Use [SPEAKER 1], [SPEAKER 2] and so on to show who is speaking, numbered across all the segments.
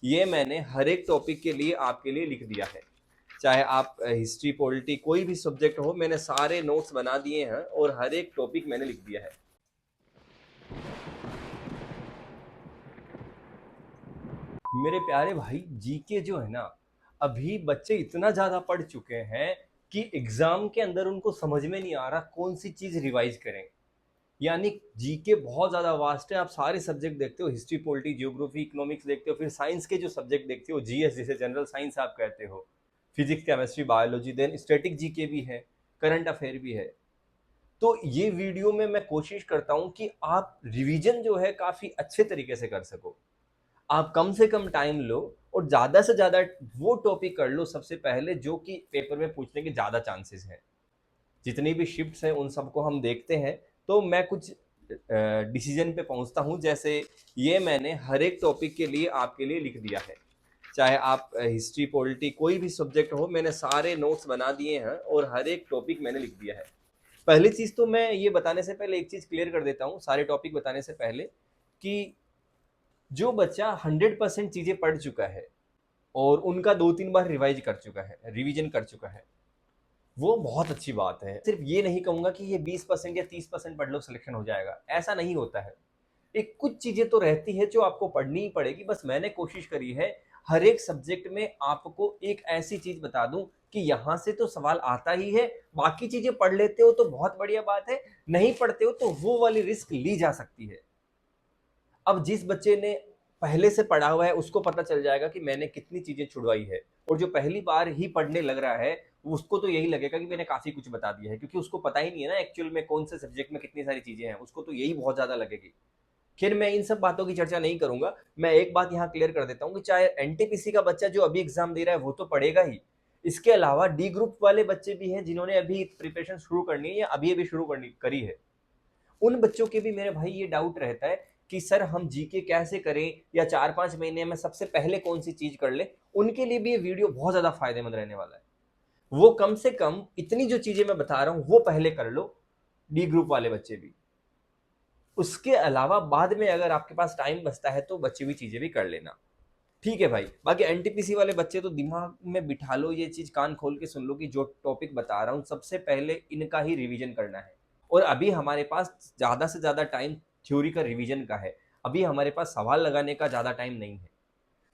[SPEAKER 1] ये मैंने हर एक टॉपिक के लिए आपके लिए लिख दिया है। चाहे आप हिस्ट्री, पॉलिटी, कोई भी सब्जेक्ट हो, मैंने सारे नोट्स बना दिए हैं और हर एक टॉपिक मैंने लिख दिया है। मेरे प्यारे भाई, जीके जो है ना, अभी बच्चे इतना ज्यादा पढ़ चुके हैं कि एग्जाम के अंदर उनको समझ में नहीं आ रहा कौन सी चीज रिवाइज करें। यानी जीके बहुत ज्यादा वास्ट है। आप सारे सब्जेक्ट देखते हो, हिस्ट्री, पॉलिटी, ज्योग्राफी, इकोनॉमिक्स देखते हो, फिर साइंस के जो सब्जेक्ट देखते हो, जीएस जिसे जनरल साइंस आप कहते हो, physics, chemistry, biology, then static GK भी है, करंट अफेयर भी है। तो ये वीडियो में मैं कोशिश करता हूं कि आप रिवीजन जो है काफी अच्छे तरीके से कर सको। आप कम से कम टाइम लो और ज्यादा से ज्यादा वो टॉपिक कर लो सबसे पहले जो कि पेपर में पूछने के ज्यादा चांसेस हैं। जितनी भी शिफ्ट्स हैं उन सबको हम देखते हैं, तो मैं कुछ डिसीजन पे पहुंचता हूं। जैसे ये मैंने हर एक टॉपिक के लिए आपके लिए लिख दिया है। चाहे आप हिस्ट्री, पॉलिटी, कोई भी सब्जेक्ट हो, मैंने सारे नोट्स बना दिए हैं और हर एक टॉपिक मैंने लिख दिया है। पहली चीज तो मैं ये बताने से पहले एक चीज क्लियर कर देता हूँ, सारे टॉपिक बताने से पहले, कि जो बच्चा 100% चीजें पढ़ चुका है और उनका 2-3 बार रिवाइज कर चुका है, रिवीजन कर चुका है, वो बहुत अच्छी बात है। सिर्फ ये नहीं कहूंगा कि ये 20% या 30% पढ़ लो सिलेक्शन हो जाएगा, ऐसा नहीं होता है। एक कुछ चीजें तो रहती है जो आपको पढ़नी ही पड़ेगी। बस मैंने कोशिश करी है हर एक सब्जेक्ट में आपको एक ऐसी चीज बता दूं कि यहां से तो सवाल आता ही है, बाकी चीजें पढ़ लेते हो तो बहुत बढ़िया बात है, नहीं पढ़ते हो तो वो वाली रिस्क ली जा सकती है। अब जिस बच्चे ने पहले से पढ़ा हुआ है उसको पता चल जाएगा कि मैंने कितनी चीजें छुड़वाई है, और जो पहली बार ही पढ़ने लग रहा है उसको तो यही लगेगा कि मैंने काफी कुछ बता दिया है, क्योंकि उसको पता ही नहीं है ना एक्चुअल में कौन से सब्जेक्ट में कितनी सारी चीजें हैं, उसको तो यही बहुत ज्यादा लगेगी। खैर, मैं इन सब बातों की चर्चा नहीं करूंगा। मैं एक बात यहाँ क्लियर कर देता हूँ कि चाहे एनटीपीसी का बच्चा जो अभी एग्जाम दे रहा है वो तो पढ़ेगा ही, इसके अलावा डी ग्रुप वाले बच्चे भी हैं जिन्होंने अभी प्रिपरेशन शुरू करनी है या अभी अभी शुरू करनी करी है। उन बच्चों के भी मेरे भाई ये डाउट रहता है कि सर हम जीके कैसे करें, या 4-5 महीने में सबसे पहले कौन सी चीज कर ले। उनके लिए भी ये वीडियो बहुत ज्यादा फायदेमंद रहने वाला है। वो कम से कम इतनी जो चीजें मैं बता रहा हूं वो पहले कर लो, डी ग्रुप वाले बच्चे भी। उसके अलावा बाद में अगर आपके पास टाइम बचता है तो बची हुई चीजें भी कर लेना। ठीक है भाई। बाकी एनटीपीसी वाले बच्चे तो दिमाग में बिठा लो, ये चीज कान खोल के सुन लो कि जो टॉपिक बता रहा हूं सबसे पहले इनका ही रिवीजन करना है। और अभी हमारे पास ज्यादा से ज्यादा टाइम थ्योरी का रिवीजन का है, अभी हमारे पास सवाल लगाने का ज्यादा टाइम नहीं है।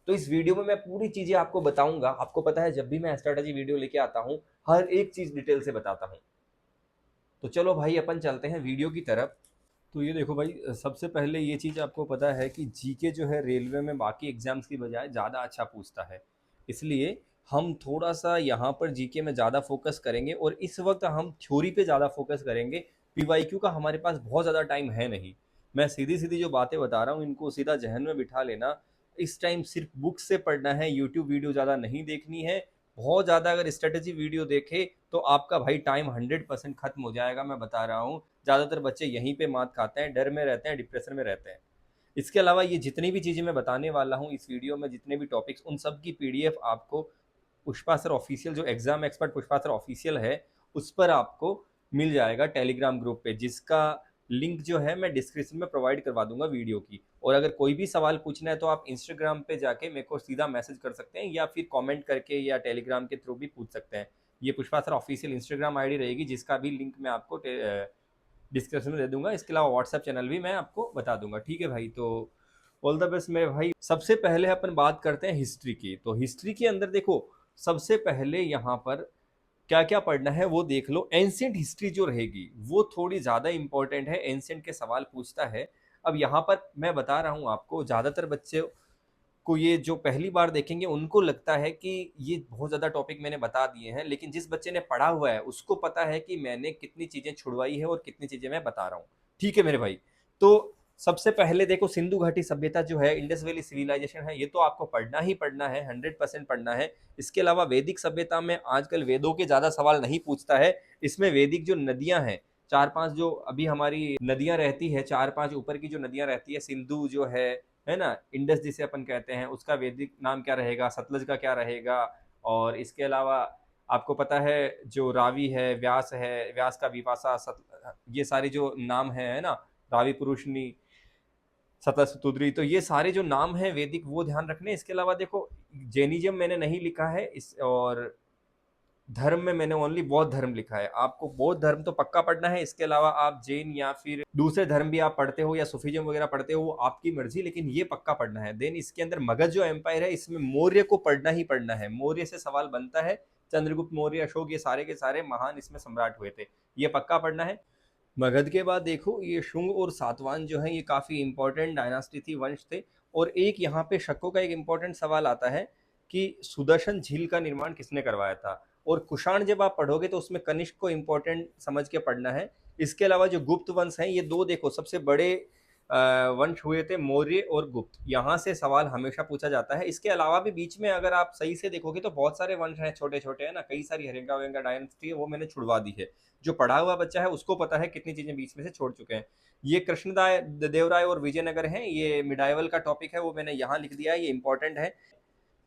[SPEAKER 1] तो इस वीडियो में मैं पूरी चीजें आपको बताऊंगा। आपको पता है जब भी मैं स्ट्रेटजी वीडियो लेके आता हूं हर एक चीज डिटेल से बताता हूं। तो चलो भाई अपन चलते हैं वीडियो की तरफ। तो ये देखो भाई, सबसे पहले ये चीज़ आपको पता है कि जीके जो है रेलवे में बाकी एग्जाम्स की बजाय ज़्यादा अच्छा पूछता है। इसलिए हम थोड़ा सा यहाँ पर जीके में ज़्यादा फोकस करेंगे और इस वक्त हम थ्योरी पे ज़्यादा फोकस करेंगे। पीवाईक्यू का हमारे पास बहुत ज़्यादा टाइम है नहीं। मैं सीधी सीधी जो बातें बता रहा हूँ इनको सीधा जहन में बिठा लेना। इस टाइम सिर्फ बुक से पढ़ना है, यूट्यूब वीडियो ज़्यादा नहीं देखनी है। बहुत ज़्यादा अगर स्ट्रेटेजी वीडियो देखे तो आपका भाई टाइम 100% खत्म हो जाएगा, मैं बता रहा हूँ। ज़्यादातर बच्चे यहीं पे मात खाते हैं, डर में रहते हैं, डिप्रेशन में रहते हैं। इसके अलावा ये जितनी भी चीज़ें मैं बताने वाला हूँ इस वीडियो में, जितने भी टॉपिक्स, उन सब की पीडीएफ आपको पुष्पा सर ऑफिशियल, जो exam expert Pushpa sir official है, उस पर आपको मिल जाएगा टेलीग्राम ग्रुप पे, जिसका लिंक जो है मैं डिस्क्रिप्शन में प्रोवाइड करवा दूंगा वीडियो की। और अगर कोई भी सवाल पूछना है तो आप इंस्टाग्राम पे जाके मेरे को सीधा मैसेज कर सकते हैं या फिर कमेंट करके या टेलीग्राम के थ्रू भी पूछ सकते हैं। ये Pushpa sir official Instagram ID रहेगी, जिसका भी लिंक मैं आपको डिस्क्रिप्शन में दे दूंगा। इसके अलावा व्हाट्सएप चैनल भी मैं आपको बता दूंगा। ठीक है भाई, तो ऑल द बेस्ट मेरे भाई। सबसे पहले अपन बात करते हैं हिस्ट्री की। तो हिस्ट्री के अंदर देखो, सबसे पहले यहाँ पर क्या क्या पढ़ना है वो देख लो। एंशियंट हिस्ट्री जो रहेगी वो थोड़ी ज़्यादा इंपॉर्टेंट है, एंशियंट के सवाल पूछता है। अब यहाँ पर मैं बता रहा हूँ आपको, ज़्यादातर बच्चे को ये जो पहली बार देखेंगे उनको लगता है कि ये बहुत ज़्यादा टॉपिक मैंने बता दिए हैं, लेकिन जिस बच्चे ने पढ़ा हुआ है उसको पता है कि मैंने कितनी चीज़ें छुड़वाई है और कितनी चीज़ें मैं बता रहा हूँ। ठीक है मेरे भाई। तो सबसे पहले देखो, सिंधु घाटी सभ्यता जो है, इंडस वैली सिविलाइजेशन है, ये तो आपको पढ़ना ही पढ़ना है, 100% पढ़ना है। इसके अलावा वैदिक सभ्यता में आजकल वेदों के ज़्यादा सवाल नहीं पूछता है। इसमें वैदिक जो नदियां हैं, 4-5 जो अभी हमारी नदियां रहती है, 4-5 ऊपर की जो नदियां रहती है, सिंधु जो है ना, इंडस जिसे अपन कहते हैं, उसका वैदिक नाम क्या रहेगा, सतलज का क्या रहेगा। और इसके अलावा आपको पता है जो रावी है, व्यास का विपाशा, ये सारे जो नाम है ना, रावी पुरुषनी, शतशतुद्री, तो ये सारे जो नाम हैं वैदिक वो ध्यान रखने। इसके अलावा देखो जैनिज्म मैंने नहीं लिखा है इस, और धर्म में मैंने ओनली बौद्ध धर्म लिखा है। आपको बौद्ध धर्म तो पक्का पढ़ना है, इसके अलावा आप जैन या फिर दूसरे धर्म भी आप पढ़ते हो या सूफीज्म वगैरह पढ़ते हो, वो आपकी मर्जी, लेकिन ये पक्का पढ़ना है। देन इसके अंदर मगध जो एम्पायर है इसमें मौर्य को पढ़ना ही पढ़ना है। मौर्य से सवाल बनता है, चंद्रगुप्त मौर्य, अशोक, ये सारे के सारे महान इसमें सम्राट हुए थे, ये पक्का पढ़ना है। मगध के बाद देखो ये शुंग और सातवाहन जो है ये काफ़ी इंपॉर्टेंट डायनास्टी थी, वंश थे। और एक यहाँ पे शकों का एक इंपॉर्टेंट सवाल आता है कि सुदर्शन झील का निर्माण किसने करवाया था। और कुषाण जब आप पढ़ोगे तो उसमें कनिष्क को इंपॉर्टेंट समझ के पढ़ना है। इसके अलावा जो गुप्त वंश हैं ये दो देखो सबसे बड़े वंश हुए थे, मौर्य और गुप्त, यहाँ से सवाल हमेशा पूछा जाता है। इसके अलावा भी बीच में अगर आप सही से देखोगे तो बहुत सारे वंश हैं छोटे छोटे, है ना, कई सारी हरेंगा वेंगा डायनेस्टी है, वो मैंने छुड़वा दी है। जो पढ़ा हुआ बच्चा है उसको पता है कितनी चीजें बीच में से छोड़ चुके हैं। ये कृष्णदाय देवराय और विजयनगर है, ये मिडाइवल का टॉपिक है, वो मैंने यहाँ लिख दिया है, ये इंपॉर्टेंट है।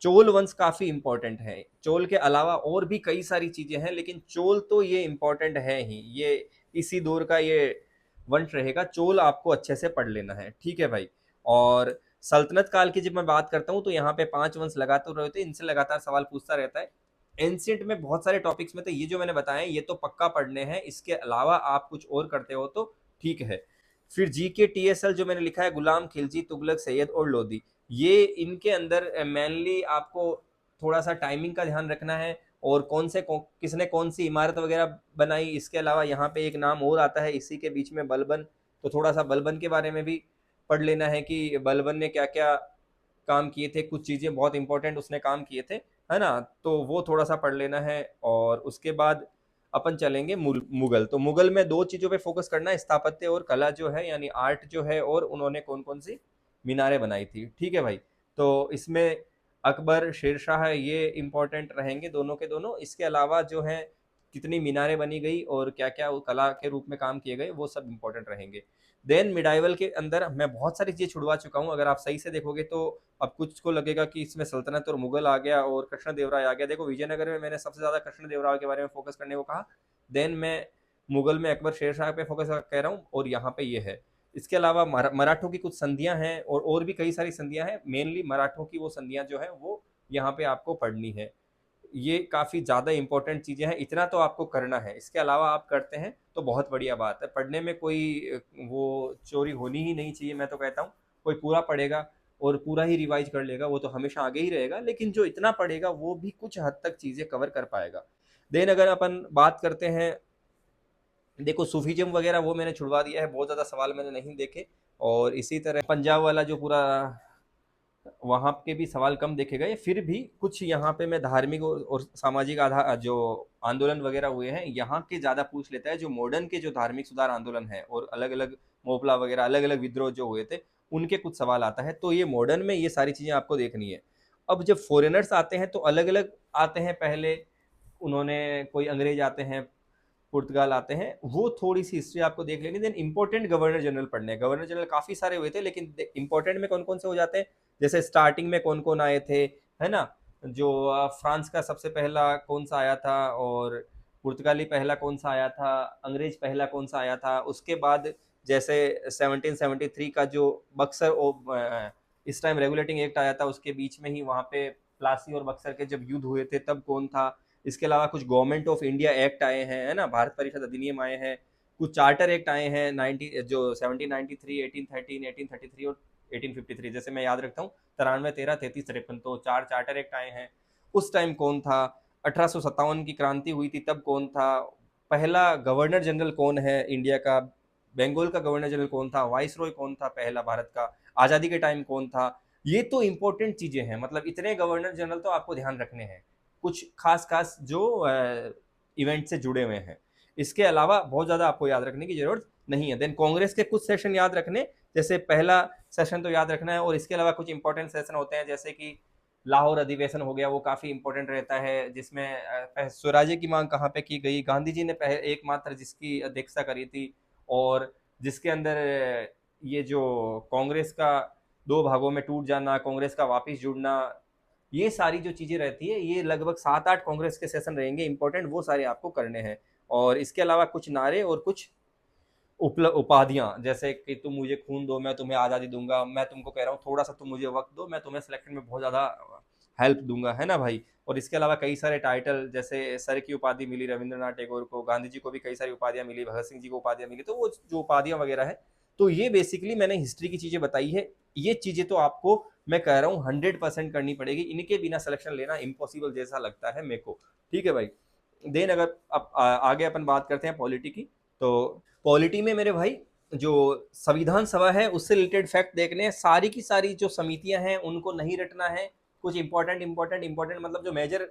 [SPEAKER 1] चोल वंश काफी इंपॉर्टेंट है। चोल के अलावा और भी कई सारी चीजें हैं, लेकिन चोल तो ये इंपॉर्टेंट है ही, ये इसी दौर का ये वंश रहेगा। चोल आपको अच्छे से पढ़ लेना है, ठीक है भाई। और सल्तनत काल की जब मैं बात करता हूँ तो यहाँ पे 5 वंश लगातार रहते हैं, इनसे लगातार सवाल पूछता रहता है। एंशिएंट में बहुत सारे टॉपिक्स में तो ये जो मैंने बताए ये तो पक्का पढ़ने हैं, इसके अलावा आप कुछ और करते हो तो ठीक है। फिर जी के टी एस एल जो मैंने लिखा है, गुलाम खिलजी, तुगलक, सैयद और लोधी, ये इनके अंदर मेनली आपको थोड़ा सा टाइमिंग का ध्यान रखना है, और किसने कौन सी इमारत वगैरह बनाई। इसके अलावा यहाँ पे एक नाम और आता है इसी के बीच में, बलबन, तो थोड़ा सा बलबन के बारे में भी पढ़ लेना है कि बलबन ने क्या क्या काम किए थे, कुछ चीज़ें बहुत इंपॉर्टेंट उसने काम किए थे, है ना, तो वो थोड़ा सा पढ़ लेना है। और उसके बाद अपन चलेंगे मुगल। तो मुगल में दो चीज़ों पे फोकस करना है, स्थापत्य और कला जो है, यानी आर्ट जो है, और उन्होंने कौन कौन सी मीनारें बनाई थी, ठीक है भाई। तो इसमें अकबर, शेरशाह है, ये इंपॉर्टेंट रहेंगे दोनों के दोनों। इसके अलावा जो है कितनी मीनारें बनी गई और क्या क्या कला के रूप में काम किए गए, वो सब इंपॉर्टेंट रहेंगे। देन मिडाइवल के अंदर मैं बहुत सारी चीज़ें छुड़वा चुका हूँ, अगर आप सही से देखोगे तो अब कुछ को लगेगा कि इसमें सल्तनत और मुगल आ गया और कृष्णदेवराय आ गया। देखो विजयनगर में मैंने सबसे ज़्यादा कृष्णदेवराय के बारे में फोकस करने को कहा, देन मैं मुगल में अकबर, शेरशाह पे फोकस कह रहा हूँ, और यहाँ पे ये है। इसके अलावा मराठों की कुछ संधियां हैं, और भी कई सारी संधियां हैं, मेनली मराठों की वो संधियां जो है वो यहाँ पे आपको पढ़नी है। ये काफ़ी ज़्यादा इंपॉर्टेंट चीज़ें हैं, इतना तो आपको करना है। इसके अलावा आप करते हैं तो बहुत बढ़िया बात है। पढ़ने में कोई वो चोरी होनी ही नहीं चाहिए, मैं तो कहता हूँ। कोई पूरा पढ़ेगा और पूरा ही रिवाइज कर लेगा वो तो हमेशा आगे ही रहेगा, लेकिन जो इतना पढ़ेगा वो भी कुछ हद तक चीज़ें कवर कर पाएगा। देन अगर अपन बात करते हैं, देखो सूफीज्म वगैरह वो मैंने छुड़वा दिया है, बहुत ज़्यादा सवाल मैंने नहीं देखे। और इसी तरह पंजाब वाला जो पूरा, वहाँ के भी सवाल कम देखे गए। फिर भी कुछ यहाँ पे मैं धार्मिक और सामाजिक आधार जो आंदोलन वगैरह हुए हैं यहाँ के ज़्यादा पूछ लेता है। जो मॉडर्न के जो धार्मिक सुधार आंदोलन है और अलग अलग मोपला वगैरह अलग अलग विद्रोह जो हुए थे, उनके कुछ सवाल आता है, तो ये मॉडर्न में ये सारी चीज़ें आपको देखनी है। अब जब फॉरेनर्स आते हैं तो अलग अलग आते हैं, पहले उन्होंने कोई अंग्रेज आते हैं, पुर्तगाल आते हैं, वो थोड़ी सी हिस्ट्री आपको देख लेनी। देन इंपॉर्टेंट गवर्नर जनरल पढ़ने हैं। गवर्नर जनरल काफ़ी सारे हुए थे, लेकिन इंपॉर्टेंट में कौन कौन से हो जाते हैं, जैसे स्टार्टिंग में कौन कौन आए थे, है ना, जो फ्रांस का सबसे पहला कौन सा आया था, और पुर्तगाली पहला कौन सा आया था, अंग्रेज पहला कौन सा आया था। उसके बाद जैसे 1773 का जो बक्सर इस टाइम रेगुलेटिंग एक्ट आया था, उसके बीच में ही वहाँ पे प्लासी और बक्सर के जब युद्ध हुए थे तब कौन था। इसके अलावा कुछ गवर्नमेंट ऑफ इंडिया एक्ट आए हैं, है ना, भारत परिषद अधिनियम आए हैं, कुछ चार्टर एक्ट आए हैं 90 जो 1793, 1813, 1833 और 1853, जैसे मैं याद रखता हूँ 93, 13, 33, 53, तो 4 चार्टर एक्ट आए हैं। उस टाइम कौन था, 1857 की क्रांति हुई थी तब कौन था, पहला गवर्नर जनरल कौन है इंडिया का, बंगाल का गवर्नर जनरल कौन था, वाइस रॉय कौन था पहला भारत का, आज़ादी के टाइम कौन था। ये तो इंपॉर्टेंट चीज़ें हैं, मतलब इतने गवर्नर जनरल तो आपको ध्यान रखने हैं, कुछ खास खास जो इवेंट से जुड़े हुए हैं। इसके अलावा बहुत ज़्यादा आपको याद रखने की जरूरत नहीं है। देन कांग्रेस के कुछ सेशन याद रखने, जैसे पहला सेशन तो याद रखना है, और इसके अलावा कुछ इंपॉर्टेंट सेशन होते हैं, जैसे कि लाहौर अधिवेशन हो गया, वो काफ़ी इंपॉर्टेंट रहता है, जिसमें स्वराज्य की मांग कहाँ पे की गई, गांधी जी ने एकमात्र जिसकी अध्यक्षता करी थी, और जिसके अंदर ये जो कांग्रेस का दो भागों में टूट जाना, कांग्रेस का वापिस जुड़ना, ये सारी जो चीज़ें रहती है, ये लगभग 7-8 कांग्रेस के सेशन रहेंगे इंपॉर्टेंट, वो सारे आपको करने हैं। और इसके अलावा कुछ नारे और कुछ उपाधियां, जैसे कि तुम मुझे खून दो मैं तुम्हें आज़ादी दूंगा, मैं तुमको कह रहा हूँ थोड़ा सा तुम मुझे वक्त दो, मैं तुम्हें सिलेक्शन में बहुत ज़्यादा हेल्प दूंगा, है ना भाई। और इसके अलावा कई सारे टाइटल, जैसे सर की उपाधि मिली रविंद्रनाथ टैगोर को, गांधी जी को भी कई सारी उपाधियां मिली, भगत सिंह जी को उपाधियां मिली, तो वो जो उपाधियां वगैरह है, तो ये बेसिकली मैंने हिस्ट्री की चीज़ें बताई है। ये चीज़ें तो आपको मैं कह रहा हूँ 100% करनी पड़ेगी, इनके बिना सिलेक्शन लेना इम्पॉसिबल जैसा लगता है मेरे को। ठीक है भाई। देन अगर अब आगे अपन बात करते हैं पॉलिटी की, तो पॉलिटी में मेरे भाई जो संविधान सभा है उससे रिलेटेड फैक्ट देखने हैं, सारी की सारी जो समितियां हैं उनको नहीं रटना है। कुछ इंपॉर्टेंट मतलब जो मेजर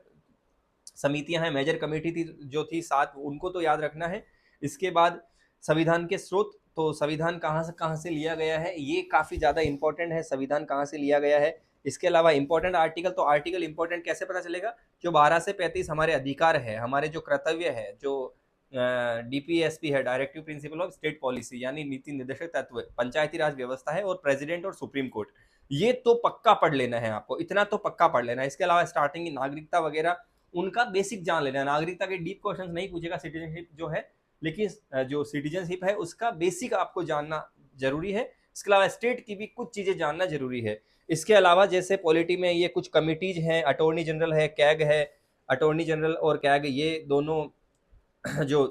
[SPEAKER 1] समितियां हैं, मेजर कमेटी थी जो थी सात, उनको तो याद रखना है। इसके बाद संविधान के स्रोत, तो संविधान कहाँ से लिया गया है, ये काफ़ी ज़्यादा इंपॉर्टेंट है, संविधान कहाँ से लिया गया है। इसके अलावा इंपॉर्टेंट आर्टिकल, तो आर्टिकल इंपॉर्टेंट कैसे पता चलेगा, जो 12 से 35 हमारे अधिकार है, हमारे जो कर्तव्य है, जो डीपीएसपी है, directive principle of state policy, यानी नीति निर्देशक तत्व, पंचायती राज व्यवस्था है, और प्रेसिडेंट और सुप्रीम कोर्ट, ये तो पक्का पढ़ लेना है आपको, इतना तो पक्का पढ़ लेना है। इसके अलावा स्टार्टिंग की नागरिकता वगैरह, उनका बेसिक जान लेना है। नागरिकता के डीप क्वेश्चन नहीं पूछेगा सिटीजनशिप जो है, लेकिन जो सिटीजनशिप है उसका बेसिक आपको जानना जरूरी है। इसके अलावा स्टेट की भी कुछ चीजें जानना जरूरी है। इसके अलावा जैसे पॉलिटी में ये कुछ कमिटीज हैं, अटॉर्नी जनरल है, कैग है, अटॉर्नी जनरल और कैग, ये दोनों जो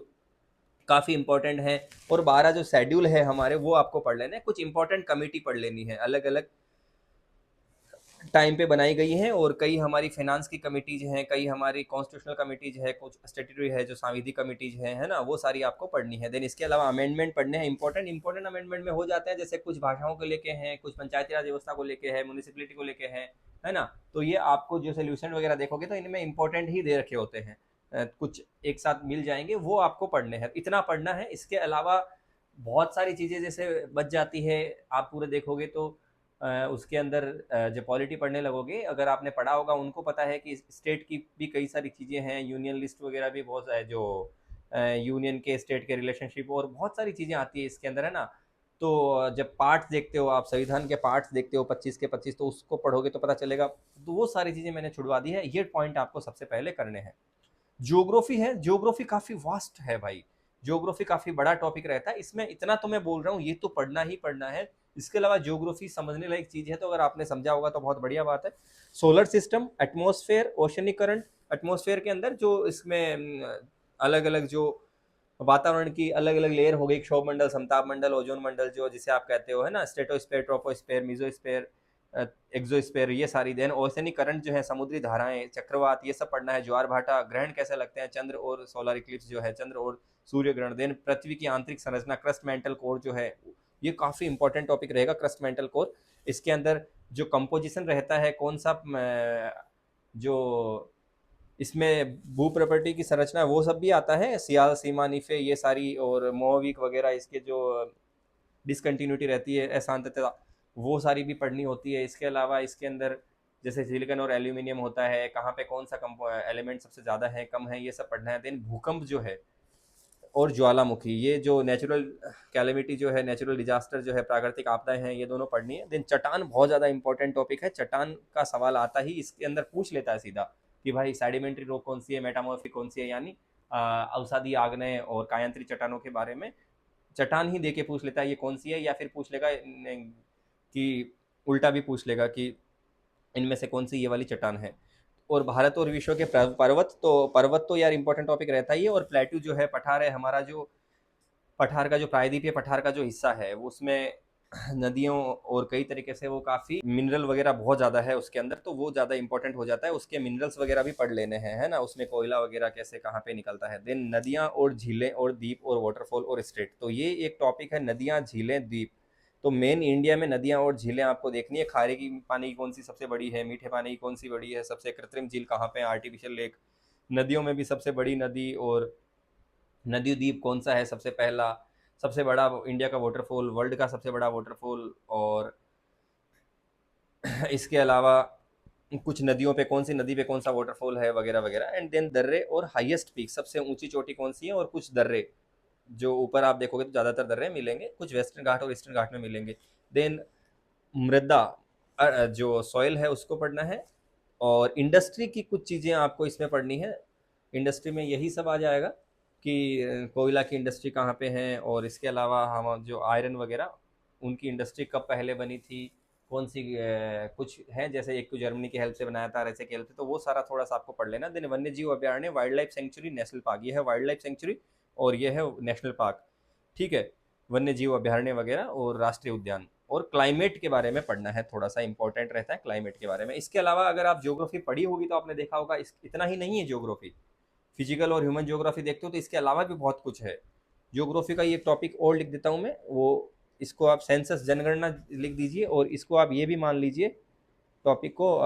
[SPEAKER 1] काफ़ी इंपॉर्टेंट है। और 12 जो शेड्यूल है हमारे, वो आपको पढ़ लेना है। कुछ इंपॉर्टेंट कमेटी पढ़ लेनी है, अलग अलग टाइम पे बनाई गई हैं, और कई हमारी फाइनेंस की कमिटीज हैं, कई हमारी कॉन्स्टिट्यूशनल कमिटीज है, कुछ स्टेटरी है जो सांविधिक कमिटीज है ना, वो सारी आपको पढ़नी है। देन इसके अलावा अमेंडमेंट पढ़ने हैं, इंपॉर्टेंट अमेंडमेंट में हो जाते हैं, जैसे कुछ भाषाओं को लेके हैं, कुछ पंचायती राज व्यवस्था को लेके है, म्यूनिसिपलिटी को लेके है ना। तो ये आपको जो सोल्यूशन वगैरह देखोगे तो इनमें इंपॉर्टेंट ही दे रखे होते हैं, कुछ एक साथ मिल जाएंगे, वो आपको पढ़ने हैं, इतना पढ़ना है। इसके अलावा बहुत सारी चीज़ें जैसे बच जाती है, आप पूरे देखोगे तो उसके अंदर जब पॉलिटी पढ़ने लगोगे, अगर आपने पढ़ा होगा, उनको पता है कि स्टेट की भी कई सारी चीज़ें हैं, यूनियन लिस्ट वगैरह भी बहुत है, जो यूनियन के स्टेट के रिलेशनशिप और बहुत सारी चीज़ें आती है इसके अंदर, है ना। तो जब पार्ट्स देखते हो आप, संविधान के पार्ट्स देखते हो 25 के 25, तो उसको पढ़ोगे तो पता चलेगा। तो वो सारी चीज़ें मैंने छुड़वा दी है, ये पॉइंट आपको सबसे पहले करने हैं। ज्योग्राफी है, ज्योग्राफी काफी वास्ट है भाई, ज्योग्राफी काफी बड़ा टॉपिक रहता है, इसमें इतना तो मैं बोल रहा हूँ, ये तो पढ़ना ही पढ़ना है। इसके अलावा ज्योग्राफी समझने लायक चीज है, तो अगर आपने समझा होगा तो बहुत बढ़िया बात है। Solar system, atmosphere, oceanic current, atmosphere के अंदर जो इसमें अलग अलग जो वातावरण की अलग अलग लेयर हो गई, क्षोभ मंडल, समताप मंडल, ओजोन मंडल, जो जिसे आप कहते हो, है ना, स्ट्रेटोस्फेयर, ट्रोपोस्फेयर, मिजोस्फेयर, एक्सोस्फेयर, ये सारी। देन ओशनिक करंट जो है, समुद्री धाराएं, चक्रवात, ये सब पढ़ना है। ज्वार भाटा, ग्रहण कैसे लगते हैं, चंद्र और सोलर इक्लिप्स जो है, चंद्र और सूर्य ग्रहण। देन पृथ्वी की आंतरिक संरचना, क्रस्ट मेंटल कोर जो है, ये काफी इंपॉर्टेंट टॉपिक रहेगा, क्रस्ट मेंटल कोर। इसके अंदर जो कंपोजिशन रहता है, कौन सा जो इसमें भू प्रॉपर्टी की संरचना है, वो सब भी आता है, सियाल, सीमा, निफे, ये सारी, और मोहविक वगैरह, इसके जो डिसकंटिन्यूटी रहती है, अशांतता, वो सारी भी पढ़नी होती है। इसके अलावा इसके अंदर जैसे सिलिकॉन और एल्यूमिनियम होता है, कहाँ पे कौन सा एलिमेंट सबसे ज़्यादा है, कम है, ये सब पढ़ना है। देन भूकंप जो है और ज्वालामुखी, ये जो नेचुरल कैलेमिटी जो है, नेचुरल डिजास्टर जो है, प्राकृतिक आपदाएं हैं, ये दोनों पढ़नी है। देन चट्टान बहुत ज़्यादा इंपॉर्टेंट टॉपिक है, चट्टान का सवाल आता ही इसके अंदर पूछ लेता है सीधा, कि भाई सेडिमेंट्री रॉक कौन सी है, मेटामॉर्फिक कौन सी है, यानी अवसादी आग्नेय और कायांतरी चट्टानों के बारे में चट्टान ही दे के पूछ लेता है ये कौन सी है, या फिर पूछ लेगा कि उल्टा भी पूछ लेगा कि इनमें से कौन सी ये वाली चट्टान है। और भारत और विश्व के पर्वत तो यार इंपॉर्टेंट टॉपिक रहता ही है। और प्लेट्यू जो है, पठार है हमारा, जो पठार का जो प्रायद्वीपीय पठार का जो हिस्सा है, वो उसमें नदियों और कई तरीके से वो काफ़ी मिनरल वगैरह बहुत ज़्यादा है उसके अंदर, तो वो ज़्यादा इंपॉर्टेंट हो जाता है, उसके मिनरल्स वगैरह भी पढ़ लेने हैं, है ना, उसमें कोयला वगैरह कैसे कहाँ पे निकलता है। देन नदियाँ और झीलें और द्वीप और वाटरफॉल और स्टेट, तो ये एक टॉपिक है, नदियाँ, झीलें, द्वीप। तो मेन इंडिया में नदियाँ और झीलें आपको देखनी है, खारे की पानी की कौन सी सबसे बड़ी है, मीठे पानी की कौन सी बड़ी है, सबसे कृत्रिम झील कहाँ पे, आर्टिफिशियल लेक। नदियों में भी सबसे बड़ी नदी और नदी द्वीप कौन सा है सबसे पहला, सबसे बड़ा इंडिया का वाटरफॉल, वर्ल्ड का सबसे बड़ा वाटरफॉल। और इसके अलावा कुछ नदियों पे कौन सी नदी पे कौन सा वाटरफॉल है, वगैरह वगैरह। एंड देन दर्रे और हाईएस्ट पीक, सबसे ऊंची चोटी कौन सी है, और कुछ दर्रे जो ऊपर आप देखोगे तो ज़्यादातर दर्रे मिलेंगे, कुछ वेस्टर्न घाट और ईस्टर्न घाट में मिलेंगे। देन मृदा, जो सॉइल है उसको पढ़ना है। और इंडस्ट्री की कुछ चीज़ें आपको इसमें पढ़नी है, इंडस्ट्री में यही सब आ जाएगा। कि कोयला की इंडस्ट्री कहाँ पे है, और इसके अलावा हम जो आयरन वगैरह उनकी इंडस्ट्री कब पहले बनी थी, कौन सी कुछ है, जैसे एक तो जर्मनी की हेल्प से बनाया था, रशिया की हेल्प से, तो वो सारा थोड़ा सा आपको पढ़ लेना। देन वन्य जीव अभ्यारण्य, wild life sanctuary, national park, ये है वाइल्ड लाइफ सेंचुरी और ये है नेशनल पार्क, ठीक है। वन्य जीव अभ्यारण्य वगैरह और राष्ट्रीय उद्यान। और क्लाइमेट के बारे में पढ़ना है, थोड़ा सा इंपॉर्टेंट रहता है क्लाइमेट के बारे में। इसके अलावा अगर आप ज्योग्राफी पढ़ी होगी तो आपने देखा होगा इतना ही नहीं है ज्योग्राफी, फिजिकल और ह्यूमन ज्योग्राफी देखते हो तो इसके अलावा भी बहुत कुछ है। ज्योग्राफी का ये टॉपिक और लिख देता हूँ मैं, वो इसको आप सेंसस जनगणना लिख दीजिए, और इसको आप ये भी मान लीजिए टॉपिक को,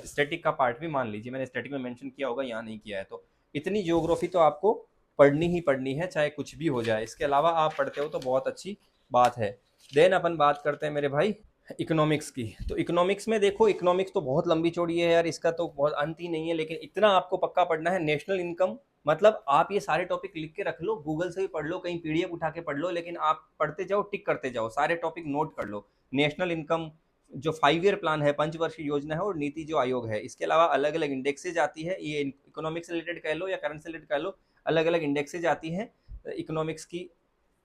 [SPEAKER 1] स्टैटिक का पार्ट भी मान लीजिए। मैंने स्टैटिक में मेंशन किया होगा, यहाँ नहीं किया है। तो इतनी ज्योग्राफी तो आपको पढ़नी ही पढ़नी है, चाहे कुछ भी हो जाए। इसके अलावा आप पढ़ते हो तो बहुत अच्छी बात है। देन अपन बात करते हैं मेरे भाई इकोनॉमिक्स की। तो इकोनॉमिक्स में देखो, इकोनॉमिक्स तो बहुत लंबी चौड़ी है यार, इसका तो बहुत अंत ही नहीं है, लेकिन इतना आपको पक्का पढ़ना है, नेशनल इनकम, मतलब आप ये सारे टॉपिक लिख के रख लो, गूगल से भी पढ़ लो, कहीं पीडीएफ उठा के पढ़ लो, लेकिन आप पढ़ते जाओ, टिक करते जाओ, सारे टॉपिक नोट कर लो। नेशनल इनकम जो 5 ईयर प्लान है, पंचवर्षीय योजना है, और नीति जो आयोग है, इसके अलावा अलग अलग इंडेक्सेज आती है, ये इकोनॉमिक्स से रिलेटेड कह लो या करंट से रिलेटेड कह लो, अलग अलग इंडेक्सेज आती है इकोनॉमिक्स की,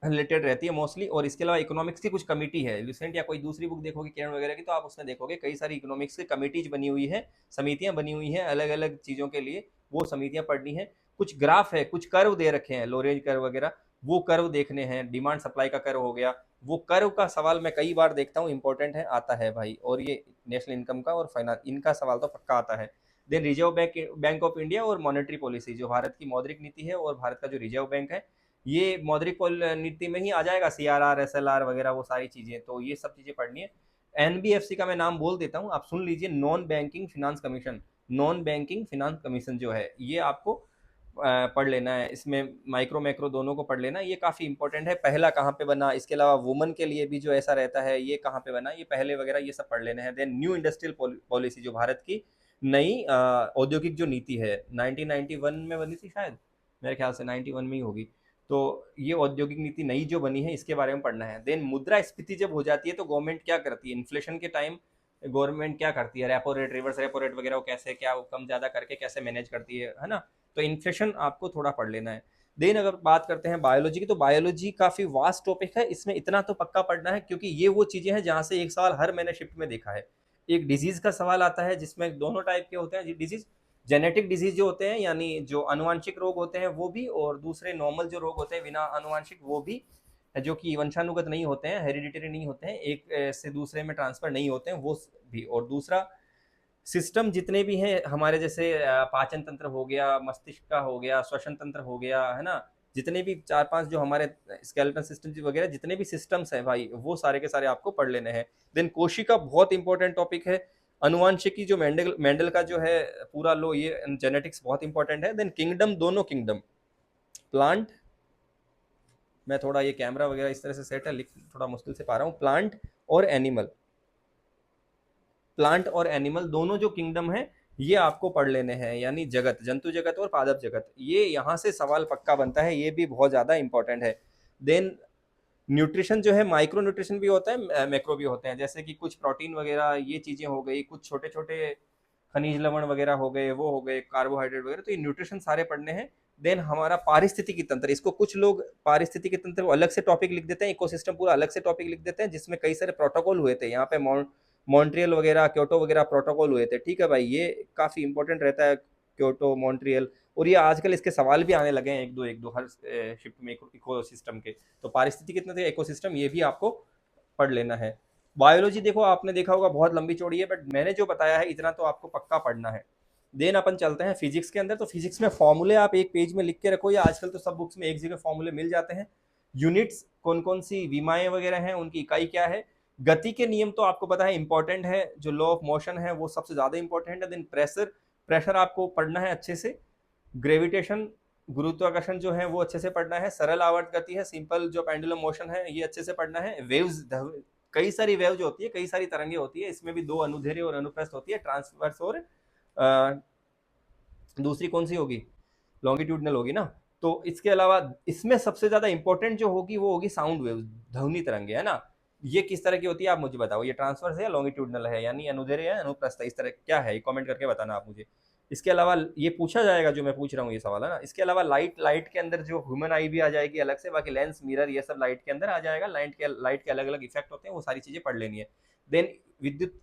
[SPEAKER 1] रिलेटेड रहती है मोस्टली। और इसके अलावा इकोनॉमिक्स की कुछ कमिटी है, लुसेंट या कोई दूसरी बुक देखोगे किरण वगैरह की, तो आप उसमें देखोगे कई सारी इकोनॉमिक्स की कमिटीज बनी हुई है, समितियां बनी हुई हैं अलग अलग चीज़ों के लिए, वो समितियां पढ़नी है। कुछ ग्राफ है, कुछ कर्व दे रखे हैं, लोरेंज कर्व वगैरह, वो कर्व देखने हैं, डिमांड सप्लाई का कर्व हो गया, वो कर्व का सवाल मैं कई बार देखता हूँ, इंपॉर्टेंट है, आता है भाई। और ये नेशनल इनकम का और फाइनेंस, इनका सवाल तो पक्का आता है। Then Reserve Bank of India और मॉनेटरी पॉलिसी, जो भारत की मौद्रिक नीति है और भारत का जो रिजर्व बैंक है, ये मौद्रिक नीति में ही आ जाएगा, CRR SLR वगैरह वो सारी चीज़ें, तो ये सब चीज़ें पढ़नी है। NBFC का मैं नाम बोल देता हूँ, आप सुन लीजिए, non banking finance commission, non banking finance commission जो है, ये आपको पढ़ लेना है। इसमें माइक्रो मैक्रो दोनों को पढ़ लेना, ये काफ़ी इंपॉर्टेंट है। पहला कहाँ पे बना, इसके अलावा वुमन के लिए भी जो ऐसा रहता है, ये कहाँ पे बना, ये पहले वगैरह ये सब पढ़ लेना है। देन न्यू इंडस्ट्रियल पॉलिसी, जो भारत की नई औद्योगिक जो नीति है, 1991 में बनी थी शायद, मेरे ख्याल से 91 में ही होगी। तो ये औद्योगिक नीति नई जो बनी है, इसके बारे में पढ़ना है। देन मुद्रास्फीति जब हो जाती है तो गवर्नमेंट क्या करती है, इन्फ्लेशन के टाइम गवर्नमेंट क्या करती है, repo rate, reverse repo rate वगैरह वो कैसे, क्या वो कम ज़्यादा करके कैसे मैनेज करती है ना। तो इन्फ्लेशन आपको थोड़ा पढ़ लेना है। देन अगर बात करते हैं बायोलॉजी की, तो बायोलॉजी काफ़ी वास्ट टॉपिक है, इसमें इतना तो पक्का पढ़ना है, क्योंकि ये वो चीज़ें हैं जहाँ से एक सवाल हर मैंने शिफ्ट में देखा है। एक डिजीज़ का सवाल आता है, जिसमें दोनों टाइप के होते हैं डिजीज़, जेनेटिक डिजीज जो होते हैं, यानी जो अनुवांशिक रोग होते हैं वो भी, और दूसरे नॉर्मल जो रोग होते हैं बिना अनुवांशिक, वो भी, जो कि वंशानुगत नहीं होते हैं, हेरिडिटरी नहीं होते हैं, एक से दूसरे में ट्रांसफर नहीं होते हैं, वो भी। और दूसरा, सिस्टम जितने भी हैं हमारे, जैसे पाचन तंत्र हो गया, मस्तिष्क का हो गया, श्वसन तंत्र हो गया, है ना, जितने भी 4-5 जो हमारे स्केलेटन सिस्टम वगैरह जितने भी सिस्टम्स हैं भाई, वो सारे के सारे आपको पढ़ लेने हैं। देन कोशिका बहुत इंपॉर्टेंट टॉपिक है। अनुवांशिकी जो मेंडल मेंडल का जो है पूरा लो, ये जेनेटिक्स बहुत इंपॉर्टेंट है। देन किंगडम, दोनों किंगडम, प्लांट, मैं थोड़ा ये कैमरा वगैरह इस तरह से सेट है, लिख थोड़ा मुश्किल से पा रहा हूँ, प्लांट और एनिमल, प्लांट और एनिमल दोनों जो किंगडम है, ये आपको पढ़ लेने हैं, यानी जगत, जंतु जगत और पादप जगत, ये यहाँ से सवाल पक्का बनता है, ये भी बहुत ज़्यादा इंपॉर्टेंट है। देन न्यूट्रिशन जो है, माइक्रो न्यूट्रिशन भी होता है, मैक्रो भी होते हैं, जैसे कि कुछ प्रोटीन वगैरह ये चीज़ें हो गई, कुछ छोटे छोटे खनिज लवण वगैरह हो गए, वो हो गए, कार्बोहाइड्रेट वगैरह, तो ये न्यूट्रिशन सारे पढ़ने हैं। देन हमारा पारिस्थितिकी तंत्र, इसको कुछ लोग पारिस्थितिकी तंत्र अलग से टॉपिक लिख देते हैं, इकोसिस्टम पूरा अलग से टॉपिक लिख देते हैं, जिसमें कई सारे प्रोटोकॉल हुए थे, यहाँ पे मॉन्ट्रियल वगैरह, क्योटो वगैरह प्रोटोकॉल हुए थे, ठीक है भाई, ये काफ़ी इंपॉर्टेंट रहता है, क्योटो, मॉन्ट्रियल। और ये आजकल इसके सवाल भी आने लगे हैं, एक दो हर शिफ्ट में, इको सिस्टम के। तो पारिस्थितिकी तंत्र, इको सिस्टम, ये भी आपको पढ़ लेना है। बायोलॉजी देखो, आपने देखा होगा बहुत लंबी चौड़ी है, बट मैंने जो बताया है इतना तो आपको पक्का पढ़ना है। देन अपन चलते हैं फिजिक्स के अंदर। तो फिजिक्स में फॉर्मूले आप एक पेज में लिख के रखो, या आजकल तो सब बुक्स में एक जगह फॉर्मूले मिल जाते हैं। यूनिट्स, कौन कौन सी विमाएं वगैरह हैं, उनकी इकाई क्या है। गति के नियम तो आपको पता है इंपॉर्टेंट है, जो लॉ ऑफ मोशन है वो सबसे ज्यादा इंपॉर्टेंट है। देन प्रेशर, प्रेशर आपको पढ़ना है अच्छे से। ग्रेविटेशन, गुरुत्वाकर्षण जो है वो अच्छे से पढ़ना है। सरल आवर्त गति है, सिंपल जो पेंडुलम मोशन है, ये अच्छे से पढ़ना है। वेव्स, कई सारी वेव जो होती है, कई सारी तरंगे होती है, इसमें भी दो अनुदैर्ध्य और अनुप्रस्थ होती है, ट्रांसवर्स और दूसरी कौन सी होगी, लॉन्गिट्यूडनल होगी ना। तो इसके अलावा इसमें सबसे ज्यादा इंपॉर्टेंट जो होगी वो होगी साउंड वेव, ध्वनि तरंगे, है ना। ये किस तरह की होती है आप मुझे बताओ, ये ट्रांसवर्स है या लॉन्गिट्यूडनल है, यानी अनुदैर्ध्य है अनुप्रस्थ है, इस तरह क्या है, कमेंट करके बताना आप मुझे। इसके अलावा ये पूछा जाएगा जो मैं पूछ रहा हूँ ये सवाल है ना, इसके अलावा लाइट लाइट के अंदर जो ह्यूमन आई भी आ जाएगी अलग से, बाकी लेंस मिरर ये सब लाइट के अंदर आ जाएगा, लाइट के अलग अलग इफेक्ट होते हैं, वो सारी चीजें पढ़ लेनी है। देन विद्युत,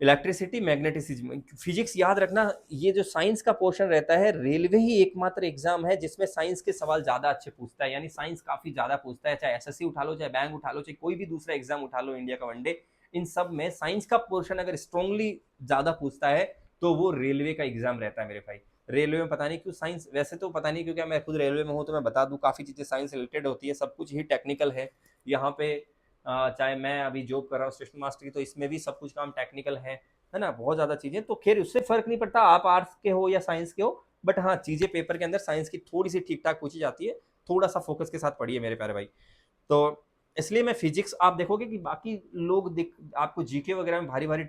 [SPEAKER 1] इलेक्ट्रिसिटी, मैग्नेटिसिज्म, फिजिक्स याद रखना। ये जो साइंस का पोर्शन रहता है, रेलवे ही एकमात्र एग्जाम है जिसमें साइंस के सवाल ज्यादा अच्छे पूछता है, यानी साइंस काफी ज्यादा पूछता है, चाहे एसएससी उठा लो, चाहे बैंक उठा लो, चाहे कोई भी दूसरा एग्जाम उठा लो इंडिया का वनडे, इन सब में साइंस का पोर्शन अगर स्ट्रांगली ज्यादा पूछता है तो वो रेलवे का एग्जाम रहता है मेरे भाई। रेलवे में पता नहीं क्यों साइंस, वैसे तो पता नहीं क्योंकि मैं खुद रेलवे में हूँ तो मैं बता दूं, काफी चीजें साइंस रिलेटेड होती है, सब कुछ ही टेक्निकल है यहाँ पे। चाहे मैं अभी जॉब कर रहा हूँ स्टेशन मास्टर की, तो इसमें भी सब कुछ काम टेक्निकल है ना, बहुत ज्यादा चीजें। तो खैर उससे फर्क नहीं पड़ता आप आर्ट्स के हो या साइंस के हो, बट हाँ चीजें पेपर के अंदर साइंस की थोड़ी सी ठीक ठाक पूछी जाती है, थोड़ा सा फोकस के साथ पढ़िए मेरे प्यारे भाई। तो इसलिए मैं फिजिक्स, आप देखोगे कि बाकी लोग आपको जीके वगैरह में भारी भारी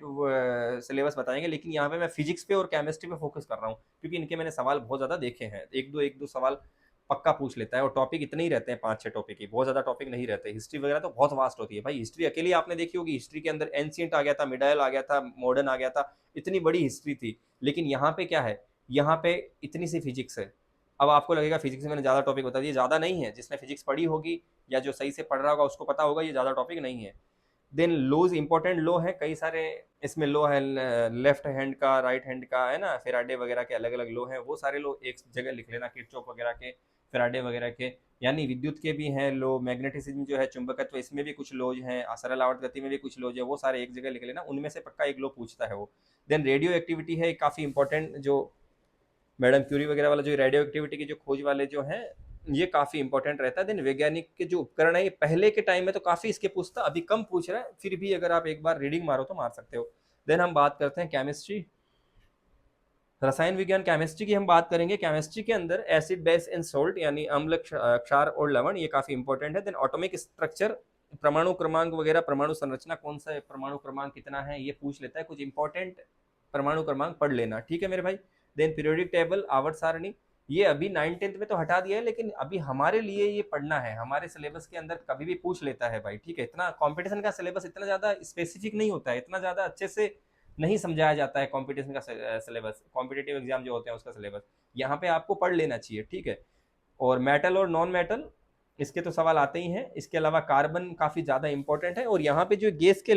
[SPEAKER 1] सिलेबस बताएंगे, लेकिन यहाँ पे मैं फिजिक्स पे और केमिस्ट्री पे फोकस कर रहा हूँ, क्योंकि इनके मैंने सवाल बहुत ज्यादा देखे हैं, एक दो सवाल पक्का पूछ लेता है, और टॉपिक इतने ही रहते हैं 5-6 टॉपिक ही, बहुत ज्यादा टॉपिक नहीं रहते। हिस्ट्री वगैरह तो बहुत वास्ट होती है भाई, हिस्ट्री अकेली आपने देखी होगी, हिस्ट्री के अंदर एंशियंट आ गया था, मिडाइल आ गया था, मॉडर्न आ गया था, इतनी बड़ी हिस्ट्री थी। लेकिन यहाँ पे क्या है, यहाँ पे इतनी सी फिजिक्स है। अब आपको लगेगा फिजिक्स में मैंने ज्यादा टॉपिक बता दिए, ज्यादा नहीं है, जिसने फिजिक्स पढ़ी होगी या जो सही से पढ़ रहा होगा उसको पता होगा ये ज्यादा टॉपिक नहीं है। देन लोज, इंपॉर्टेंट लो है कई सारे, इसमें लो है लेफ्ट हैंड का, राइट हैंड का, है ना, फेराडे वगैरह के अलग अलग लो हैं, वो सारे लो एक जगह लिख लेना, किरचॉफ वगैरह के, फेराडे वगैरह के, यानी विद्युत के भी हैं लो, मैग्नेटिसिज्म जो है चुंबकत्व, इसमें भी कुछ लोज हैं, सरल आवर्त गति में भी कुछ लोज है, वो सारे एक जगह लिख लेना, उनमें से पक्का एक लो पूछता है वो। देन रेडियो एक्टिविटी है काफी इंपॉर्टेंट, जो मैडम क्यूरी वगैरह वाला जो रेडियो एक्टिविटी की जो खोज वाले जो हैं, ये काफी इंपॉर्टेंट रहता है। देन वैज्ञानिक के जो उपकरण है, ये पहले के टाइम में तो काफी इसके पूछता, अभी कम पूछ रहा है, फिर भी अगर आप एक बार रीडिंग मारो तो मार सकते हो। देन हम बात करते हैं केमिस्ट्री, रसायन विज्ञान केमिस्ट्री की हम बात करेंगे। केमिस्ट्री के अंदर एसिड, बेस एंड सोल्ट, यानी अम्ल, क्षार और लवण, ये काफी इंपॉर्टेंट है। देन ऑटोमिक स्ट्रक्चर, परमाणु क्रमांक वगैरह, परमाणु संरचना कौन सा है, परमाणु क्रमांक कितना है, ये पूछ लेता है, कुछ इंपॉर्टेंट परमाणु क्रमांक पढ़ लेना, ठीक है मेरे भाई। देन पीरियोडिक टेबल, आवर्त सारणी, ये अभी 9th-10th में तो हटा दिया है, लेकिन अभी हमारे लिए ये पढ़ना है, हमारे सिलेबस के अंदर कभी भी पूछ लेता है भाई, ठीक है। इतना कंपटीशन का सिलेबस इतना ज्यादा स्पेसिफिक नहीं होता है, इतना ज्यादा अच्छे से नहीं समझाया जाता है कंपटीशन का सिलेबस, कॉम्पिटेटिव एग्जाम जो होते हैं उसका सिलेबस, यहाँ पे आपको पढ़ लेना चाहिए, ठीक है। और मेटल और नॉन मेटल, इसके तो सवाल आते ही हैं। इसके अलावा कार्बन काफी ज्यादा इंपॉर्टेंट है, और यहाँ पे जो गैस के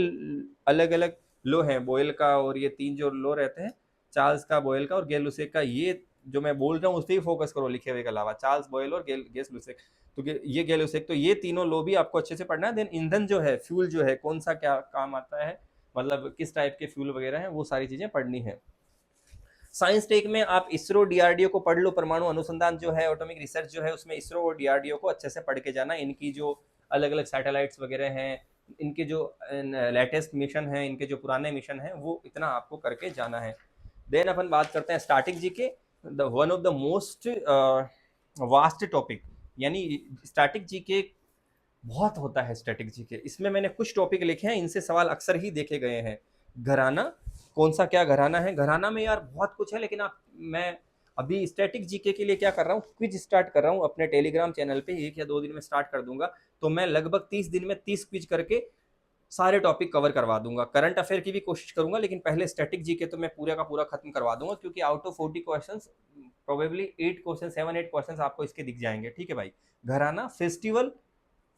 [SPEAKER 1] अलग अलग लो हैं, बॉयल का, और ये 3 जो लो रहते हैं, चार्ल्स का, बॉयल का और गेल लुसेक का, ये जो मैं बोल रहा हूँ उस पर ही फोकस करो लिखे हुए के अलावा, चार्ल्स बॉयल और गेस लुसेक, तो ये गेल लुसेक, तो ये तीनों लो भी आपको अच्छे से पढ़ना है। देन ईंधन जो है, फ्यूल जो है, कौन सा क्या काम आता है, मतलब किस टाइप के फ्यूल वगैरह हैं, वो सारी चीजें पढ़नी है। साइंस टेक में आप इसरो डीआरडीओ को पढ़ लो, परमाणु अनुसंधान जो है, एटॉमिक रिसर्च जो है, उसमें इसरो और डीआरडीओ को अच्छे से पढ़ के जाना, इनकी जो अलग अलग सैटेलाइट्स वगैरह हैं, इनके जो लेटेस्ट मिशन है, इनके जो पुराने मिशन है, वो इतना आपको करके जाना है। देन अपन बात करते हैं static GK, the one of the most vast topic, यानी स्टैटिक जीके बहुत होता है। स्ट्रेटेजी के इसमें मैंने कुछ टॉपिक लिखे हैं, इनसे सवाल अक्सर ही देखे गए हैं। घराना, कौन सा क्या घराना है, घराना में यार बहुत कुछ है, लेकिन आप, मैं अभी स्टैटिक जीके के लिए क्या कर रहा हूँ, क्विज स्टार्ट कर रहा हूँ अपने टेलीग्राम चैनल पे, 1 या 2 दिन में स्टार्ट कर दूंगा। तो मैं लगभग 30 दिन में 30 क्विज करके सारे टॉपिक कवर करवा दूंगा। करंट अफेयर की भी कोशिश करूंगा, लेकिन पहले स्टैटिक जीके तो मैं पूरा का पूरा खत्म करवा दूंगा, क्योंकि out of 40 question probably 8 question, 7-8 question आपको इसके दिख जाएंगे, ठीक है भाई। घराना, फेस्टिवल,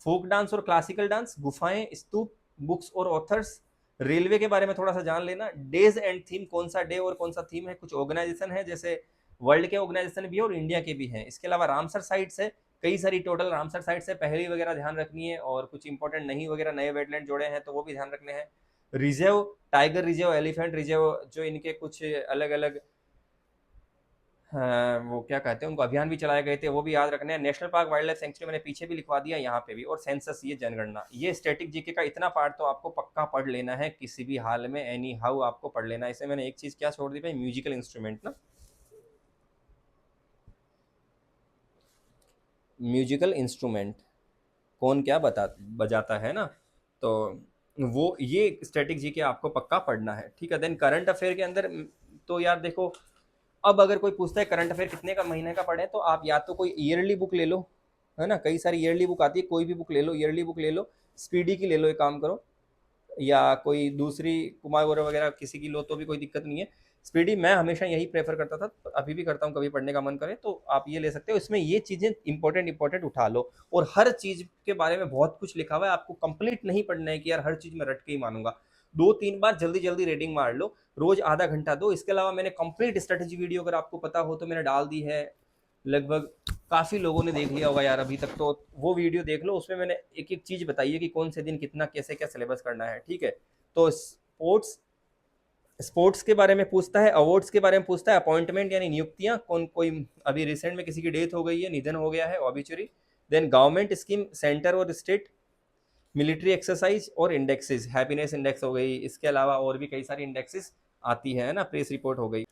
[SPEAKER 1] फोक डांस और क्लासिकल डांस, गुफाएं, स्तूप, बुक्स और ऑथर्स, रेलवे के बारे में थोड़ा सा जान लेना, डेज एंड थीम, कौन सा डे और कौन सा थीम है, कुछ ऑर्गेनाइजेशन है, जैसे वर्ल्ड के ऑर्गेनाइजेशन भी है और इंडिया के भी हैं। इसके अलावा रामसर साइट्स है, कई सारी टोटल रामसर साइट्स है, पहली वगैरह ध्यान रखनी है, और कुछ इंपॉर्टेंट नहीं वगैरह नए वेटलैंड जोड़े हैं तो वो भी ध्यान रखने हैं। Reserve, tiger reserve, elephant reserve, जो इनके कुछ अलग अलग, हाँ, वो क्या कहते हैं उनको, अभियान भी चलाए गए थे, वो भी याद रखने हैं। National park, wild life sanctuary मैंने पीछे भी लिखवा दिया, यहाँ पे भी। और सेंसस, ये जनगणना, ये स्टैटिक जीके का इतना पार्ट तो आपको पक्का पढ़ लेना है, किसी भी हाल में, एनी हाउ आपको पढ़ लेना है। इसे मैंने एक चीज क्या छोड़ दी भाई, म्यूजिकल इंस्ट्रूमेंट ना, म्यूजिकल इंस्ट्रूमेंट, कौन क्या बजाता है ना, तो वो ये स्टैटिक जीके आपको पक्का पढ़ना है, ठीक है। देन करंट अफेयर के अंदर तो यार देखो, अब अगर कोई पूछता है करंट अफेयर कितने का महीने का पढ़े, तो आप या तो कोई ईयरली बुक ले लो, है ना, कई सारी ईयरली बुक आती है, कोई भी बुक ले लो, ईयरली बुक ले लो, स्पीडी की ले लो, एक काम करो, या कोई दूसरी कुमार वगैरह वगैरह किसी की लो तो भी कोई दिक्कत नहीं है। स्पीडी मैं हमेशा यही प्रेफर करता था, अभी भी करता हूँ, कभी पढ़ने का मन करे तो आप ये ले सकते हो। इसमें ये चीज़ें इंपॉर्टेंट उठा लो, और हर चीज़ के बारे में बहुत कुछ लिखा हुआ है, आपको कंप्लीट नहीं पढ़ना है कि यार हर चीज़ में रट के ही मानूंगा। 2-3 बार जल्दी जल्दी रीडिंग मार लो, रोज आधा घंटा दो। इसके अलावा मैंने कंप्लीट स्ट्रेटेजी वीडियो, अगर आपको पता हो तो, मैंने डाल दी है। लगभग काफ़ी लोगों ने देख लिया होगा यार अभी तक, तो वो वीडियो देख लो, उसमें मैंने एक एक चीज़ बताई है कि कौन से दिन कितना कैसे क्या सिलेबस करना है, ठीक है। तो स्पोर्ट्स के बारे में पूछता है, अवार्ड्स के बारे में पूछता है, अपॉइंटमेंट यानी नियुक्तियां, कौन कोई अभी रिसेंट में किसी की डेथ हो गई है, निधन हो गया है, obituary. Then government scheme, centre और स्टेट, मिलिट्री एक्सरसाइज और इंडेक्सेस, हैप्पीनेस इंडेक्स हो गई। इसके अलावा और भी कई सारी इंडेक्सेस आती है ना, प्रेस रिपोर्ट हो गई।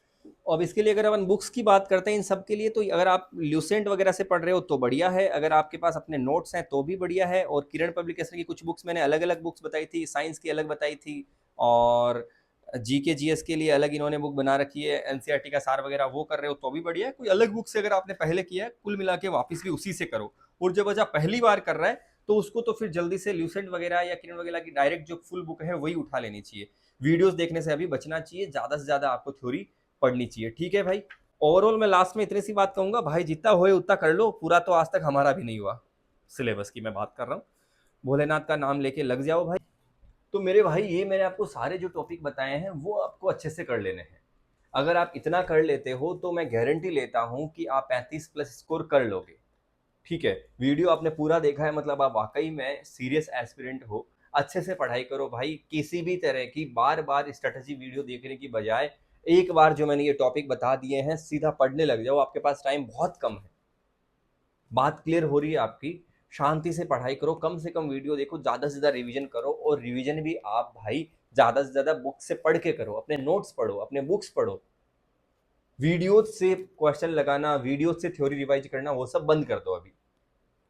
[SPEAKER 1] अब इसके लिए अगर अपन बुक्स की बात करते हैं इन सब के लिए, तो अगर आप ल्यूसेंट वगैरह से पढ़ रहे हो तो बढ़िया है, अगर आपके पास अपने नोट्स हैं तो भी बढ़िया है। और किरण पब्लिकेशन की कुछ बुक्स मैंने अलग अलग बुक्स बताई थी, साइंस की अलग बताई थी, और जीके जीएस के लिए अलग इन्होंने बुक बना रखी है, एनसीईआरटी का सार वगैरह वो कर रहे हो तो भी बढ़िया है। कोई अलग बुक से अगर आपने पहले किया है, कुल मिला के वापिस भी उसी से करो। और जब बच्चा पहली बार कर रहा है तो उसको तो फिर जल्दी से ल्यूसेंट वगैरह या किरण वगैरह की डायरेक्ट जो फुल बुक है वही उठा लेनी चाहिए। वीडियोस देखने से अभी बचना चाहिए, ज्यादा से ज्यादा आपको थ्योरी पढ़नी चाहिए, ठीक है भाई। ओवरऑल मैं लास्ट में इतनी सी बात कहूंगा भाई, जितना होए उतना कर लो, पूरा तो आज तक हमारा भी नहीं हुआ, सिलेबस की मैं बात कर रहा हूँ। भोलेनाथ का नाम लेके लग जाओ भाई। तो मेरे भाई ये मैंने आपको सारे जो टॉपिक बताए हैं वो आपको अच्छे से कर लेने हैं। अगर आप इतना कर लेते हो तो मैं गारंटी लेता हूं कि आप 35+ स्कोर कर लोगे, ठीक है। वीडियो आपने पूरा देखा है, मतलब आप वाकई में सीरियस एस्पिरेंट हो। अच्छे से पढ़ाई करो भाई, किसी भी तरह की बार बार स्ट्रेटजी वीडियो देखने की बजाय एक बार जो मैंने ये टॉपिक बता दिए हैं सीधा पढ़ने लग जाओ। आपके पास टाइम बहुत कम है, बात क्लियर हो रही है आपकी। शांति से पढ़ाई करो, कम से कम वीडियो देखो, ज़्यादा से ज़्यादा रिवीजन करो। और रिवीजन भी आप भाई ज़्यादा से ज़्यादा बुक से पढ़ के करो, अपने नोट्स पढ़ो, अपने बुक्स पढ़ो। वीडियो से क्वेश्चन लगाना, वीडियो से थ्योरी रिवाइज करना, वो सब बंद कर दो अभी।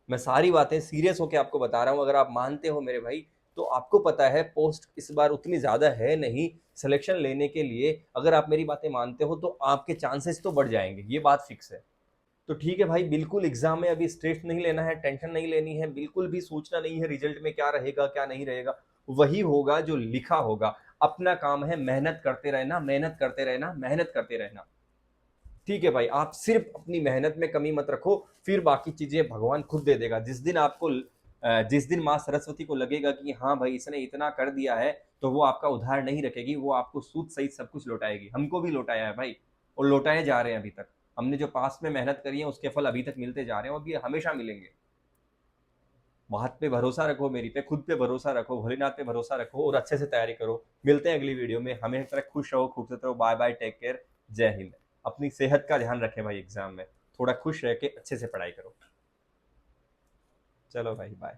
[SPEAKER 1] मैं सारी बातें सीरियस होकर आपको बता रहा हूँ। अगर आप मानते हो मेरे भाई, तो आपको पता है पोस्ट इस बार उतनी ज़्यादा है नहीं सिलेक्शन लेने के लिए। अगर आप मेरी बातें मानते हो तो आपके चांसेस तो बढ़ जाएंगे, ये बात फिक्स है। तो ठीक है भाई, बिल्कुल एग्जाम में अभी स्ट्रेस नहीं लेना है, टेंशन नहीं लेनी है, बिल्कुल भी सोचना नहीं है रिजल्ट में क्या रहेगा क्या नहीं रहेगा। वही होगा जो लिखा होगा। अपना काम है मेहनत करते रहना, मेहनत करते रहना, मेहनत करते रहना, ठीक है भाई। आप सिर्फ अपनी मेहनत में कमी मत रखो, फिर बाकी चीजें भगवान खुद दे देगा। जिस दिन माँ सरस्वती को लगेगा कि हाँ भाई इसने इतना कर दिया है, तो वो आपका उधार नहीं रखेगी, वो आपको सूद सहित सब कुछ लौटाएगी। हमको भी लौटाया है भाई, और लौटाए जा रहे हैं अभी तक। हमने जो पास में मेहनत करी है उसके फल अभी तक मिलते जा रहे हैं, और ये हमेशा मिलेंगे। बात पे भरोसा रखो, मेरी पे, खुद पे भरोसा रखो, भोलेनाथ पे भरोसा रखो, और अच्छे से तैयारी करो। मिलते हैं अगली वीडियो में। हमेशा खुश रहो, खूबसूरत रहो। बाय बाय, टेक केयर, जय हिंद। अपनी सेहत का ध्यान रखें भाई, एग्जाम में थोड़ा खुश रह के अच्छे से पढ़ाई करो। चलो भाई, बाय।